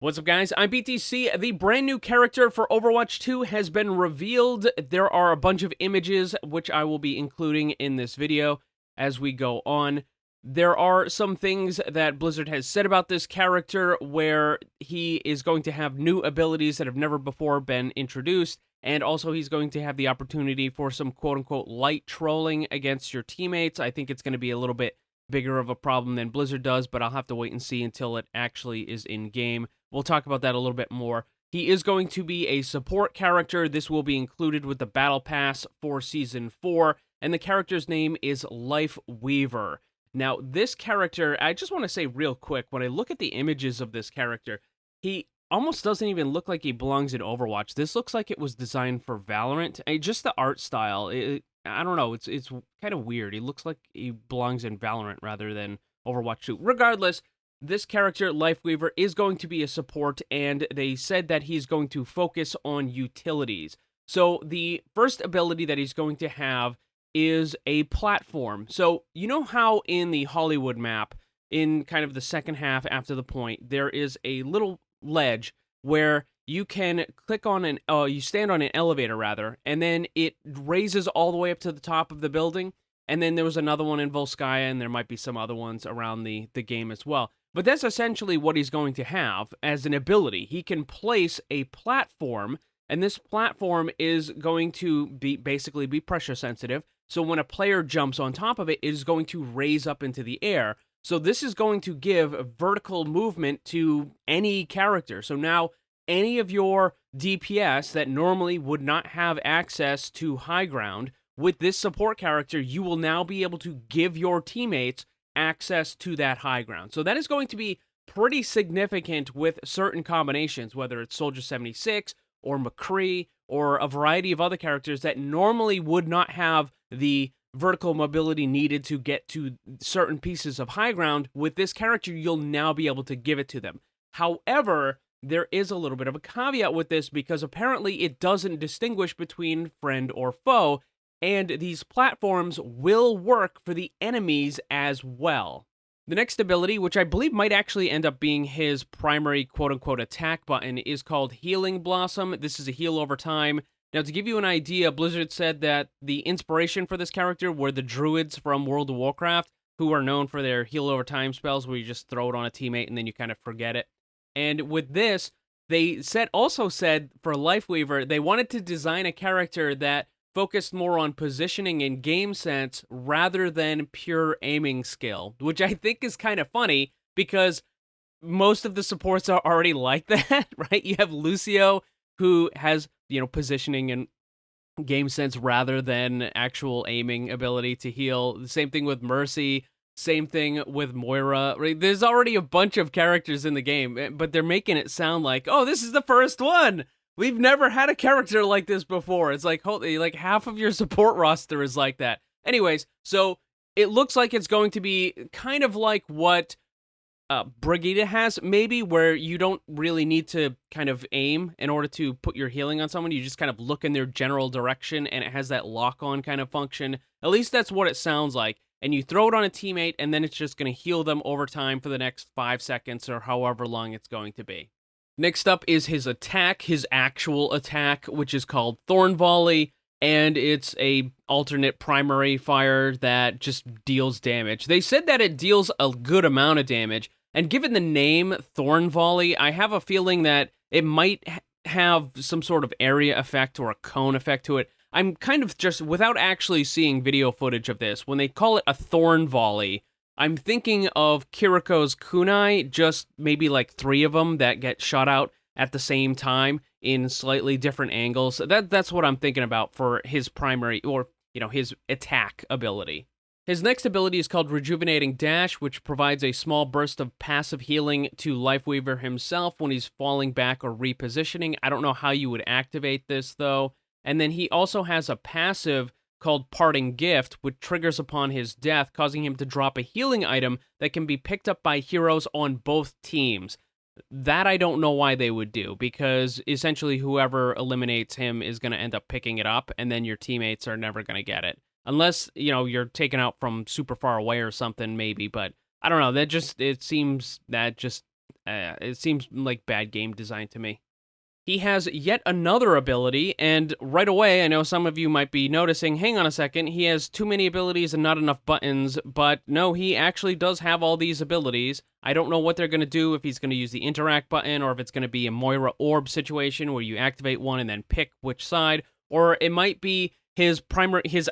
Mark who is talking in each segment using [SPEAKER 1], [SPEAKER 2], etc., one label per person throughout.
[SPEAKER 1] What's up, guys? I'm BTC. The brand new character for Overwatch 2 has been revealed. There are a bunch of images, which I will be including in this video as we go on. There are some things that Blizzard has said about this character where he is going to have new abilities that have never before been introduced, and also he's going to have the opportunity for some quote-unquote light trolling against your teammates. I think it's going to be a little bit bigger of a problem than Blizzard does, but I'll have to wait and see until it actually is in-game. We'll talk about that a little bit more. He is going to be a support character. This will be included with the Battle Pass for Season 4, and the character's name is Lifeweaver. Now, this character, I just want to say real quick, when I look at the images of this character, he almost doesn't even look like he belongs in Overwatch. This looks like it was designed for Valorant. Just the art style, I don't know, it's kind of weird. He looks like he belongs in Valorant rather than Overwatch 2. Regardless, this character, Lifeweaver, is going to be a support, and they said that he's going to focus on utilities. So the first ability that he's going to have is a platform. So you know how in the Hollywood map, in kind of the second half after the point, there is a little ledge where you can click on you stand on an elevator rather, and then it raises all the way up to the top of the building. And then there was another one in Volskaya, and there might be some other ones around the game as well. But that's essentially what he's going to have as an ability. He can place a platform, and this platform is going to basically be pressure sensitive. So when a player jumps on top of it, it is going to raise up into the air. So this is going to give vertical movement to any character. So now any of your DPS that normally would not have access to high ground, with this support character, you will now be able to give your teammates access to that high ground. So that is going to be pretty significant with certain combinations, whether it's Soldier 76 or McCree or a variety of other characters that normally would not have the vertical mobility needed to get to certain pieces of high ground. With this character, you'll now be able to give it to them. However, there is a little bit of a caveat with this because apparently it doesn't distinguish between friend or foe, and these platforms will work for the enemies as well. The next ability, which I believe might actually end up being his primary quote-unquote attack button, is called Healing Blossom. This is a heal over time. Now, to give you an idea, Blizzard said that the inspiration for this character were the druids from World of Warcraft, who are known for their heal over time spells where you just throw it on a teammate and then you kind of forget it. And with this, they also said for Lifeweaver, they wanted to design a character that focused more on positioning and game sense rather than pure aiming skill, which I think is kind of funny because most of the supports are already like that, right? You have Lucio, who has, positioning and game sense rather than actual aiming ability to heal. The same thing with Mercy, same thing with Moira, right? There's already a bunch of characters in the game, but they're making it sound like, oh, this is the first one. We've never had a character like this before. It's like, holy, like half of your support roster is like that. Anyways, so it looks like it's going to be kind of like what Brigida has, maybe, where you don't really need to kind of aim in order to put your healing on someone. You just kind of look in their general direction, and it has that lock-on kind of function. At least that's what it sounds like. And you throw it on a teammate, and then it's just going to heal them over time for the next 5 seconds or however long it's going to be. Next up is his attack, his actual attack, which is called Thorn Volley, and it's a alternate primary fire that just deals damage. They said that it deals a good amount of damage, and given the name Thorn Volley, I have a feeling that it might have some sort of area effect or a cone effect to it. I'm kind of just, without actually seeing video footage of this, when they call it a Thorn Volley, I'm thinking of Kiriko's kunai, just maybe like 3 of them that get shot out at the same time in slightly different angles. That's what I'm thinking about for his primary, or, his attack ability. His next ability is called Rejuvenating Dash, which provides a small burst of passive healing to Lifeweaver himself when he's falling back or repositioning. I don't know how you would activate this, though. And then he also has a passive called Parting Gift, which triggers upon his death, causing him to drop a healing item that can be picked up by heroes on both teams. That I don't know why they would do, because essentially whoever eliminates him is going to end up picking it up, and then your teammates are never going to get it. Unless, you're taken out from super far away or something, maybe, but I don't know, it seems that just It seems like bad game design to me. He has yet another ability, and right away, I know some of you might be noticing, hang on a second, he has too many abilities and not enough buttons, but no, he actually does have all these abilities. I don't know what they're going to do, if he's going to use the interact button, or if it's going to be a Moira orb situation where you activate one and then pick which side, or it might be his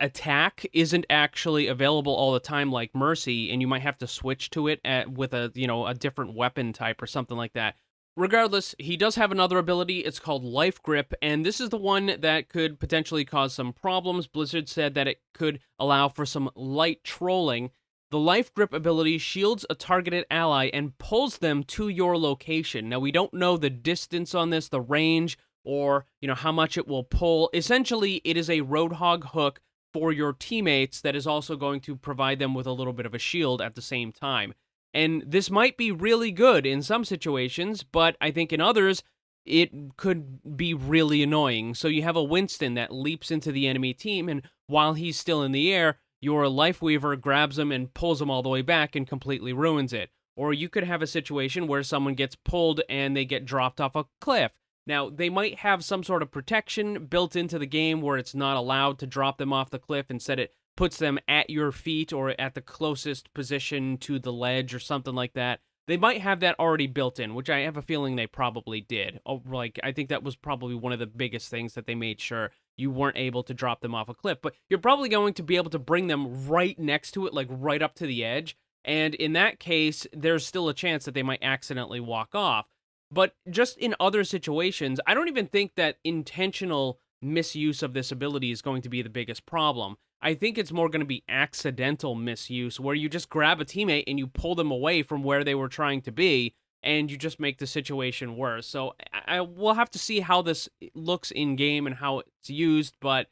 [SPEAKER 1] attack isn't actually available all the time like Mercy, and you might have to switch to it with a different weapon type or something like that. Regardless, he does have another ability. It's called Life Grip, and this is the one that could potentially cause some problems. Blizzard said that it could allow for some light trolling. The Life Grip ability shields a targeted ally and pulls them to your location. Now, we don't know the distance on this, the range, or how much it will pull. Essentially, it is a Roadhog hook for your teammates that is also going to provide them with a little bit of a shield at the same time. And this might be really good in some situations, but I think in others, it could be really annoying. So you have a Winston that leaps into the enemy team, and while he's still in the air, your Lifeweaver grabs him and pulls him all the way back and completely ruins it. Or you could have a situation where someone gets pulled and they get dropped off a cliff. Now, they might have some sort of protection built into the game where it's not allowed to drop them off the cliff. Instead, it puts them at your feet or at the closest position to the ledge or something like that. They might have that already built in, which I have a feeling they probably did. I think that was probably one of the biggest things that they made sure you weren't able to drop them off a cliff. But you're probably going to be able to bring them right next to it, like right up to the edge. And in that case, there's still a chance that they might accidentally walk off. But just in other situations, I don't even think that intentional misuse of this ability is going to be the biggest problem. I think it's more going to be accidental misuse, where you just grab a teammate and you pull them away from where they were trying to be, and you just make the situation worse. So I will have to see how this looks in-game and how it's used, but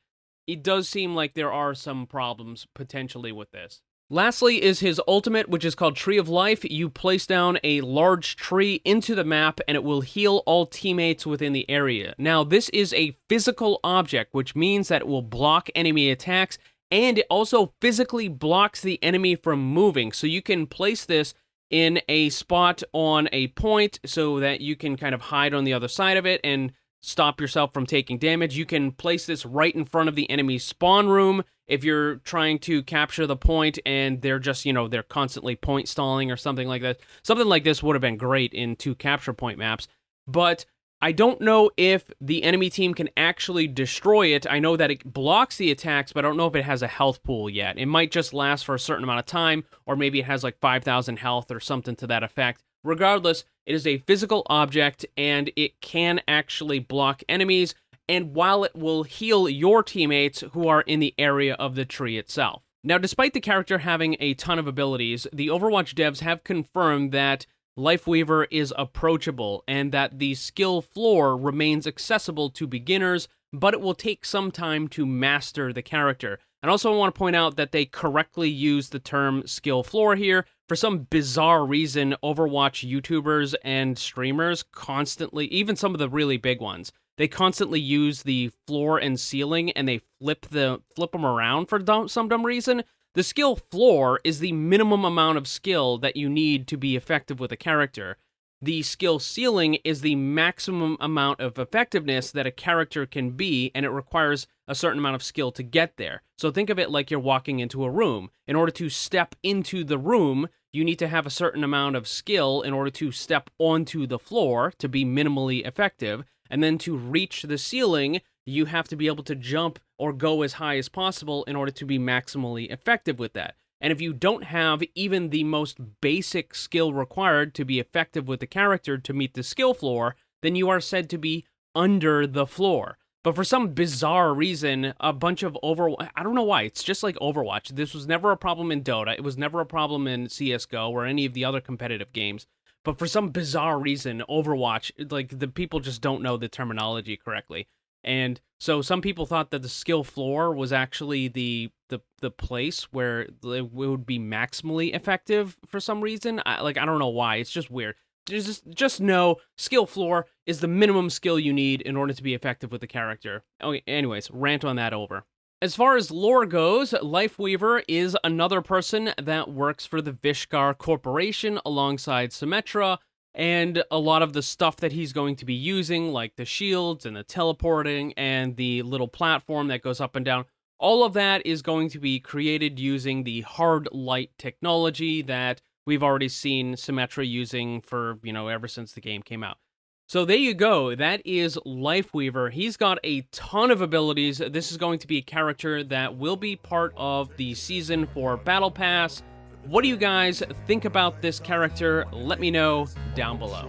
[SPEAKER 1] it does seem like there are some problems potentially with this. Lastly is his ultimate, which is called Tree of Life. You place down a large tree into the map, and it will heal all teammates within the area. Now, this is a physical object, which means that it will block enemy attacks, and it also physically blocks the enemy from moving. So you can place this in a spot on a point so that you can kind of hide on the other side of it and stop yourself from taking damage. You can place this right in front of the enemy's spawn room if you're trying to capture the point and they're just, they're constantly point stalling or something like that. Something like this would have been great in 2 capture point maps, but I don't know if the enemy team can actually destroy it. I know that it blocks the attacks, but I don't know if it has a health pool yet. It might just last for a certain amount of time, or maybe it has like 5,000 health or something to that effect. Regardless, it is a physical object, and it can actually block enemies, and while it will heal your teammates who are in the area of the tree itself. Now, despite the character having a ton of abilities, the Overwatch devs have confirmed that Lifeweaver is approachable, and that the skill floor remains accessible to beginners, but it will take some time to master the character. And also I want to point out that they correctly use the term skill floor here. For some bizarre reason, Overwatch YouTubers and streamers constantly, even some of the really big ones, they constantly use the floor and ceiling, and they flip them around for some dumb reason. The skill floor is the minimum amount of skill that you need to be effective with a character. The skill ceiling is the maximum amount of effectiveness that a character can be, and it requires a certain amount of skill to get there. So think of it like you're walking into a room. In order to step into the room, you need to have a certain amount of skill in order to step onto the floor to be minimally effective, and then to reach the ceiling, you have to be able to jump or go as high as possible in order to be maximally effective with that. And if you don't have even the most basic skill required to be effective with the character to meet the skill floor, then you are said to be under the floor. But for some bizarre reason, a bunch of I don't know why, it's just like Overwatch. This was never a problem in Dota. It was never a problem in CSGO or any of the other competitive games. But for some bizarre reason, Overwatch, like, the people just don't know the terminology correctly. And so some people thought that the skill floor was actually the place where it would be maximally effective for some reason. I don't know why. It's just weird. Just know skill floor is the minimum skill you need in order to be effective with the character. Okay, anyways, rant on that over. As far as lore goes, Lifeweaver is another person that works for the Vishkar Corporation alongside Symmetra, and a lot of the stuff that he's going to be using, like the shields and the teleporting and the little platform that goes up and down, all of that is going to be created using the hard light technology that we've already seen Symmetra using for, ever since the game came out. So there you go. That is Lifeweaver. He's got a ton of abilities. This is going to be a character that will be part of the Season 4 Battle Pass. What do you guys think about this character? Let me know down below.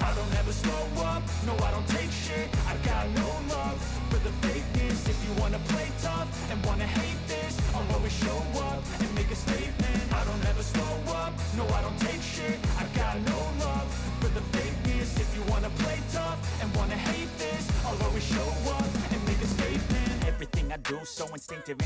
[SPEAKER 2] I don't ever slow up, no I don't take shit. I got no love for the fakeness. If you wanna play tough and wanna hate this, I'll always show up and make a statement. I don't ever slow up, no I don't take shit. I got no love for the fakeness. If you wanna play tough and wanna hate this, I'll always show up and make a statement. Everything I do so instinctive.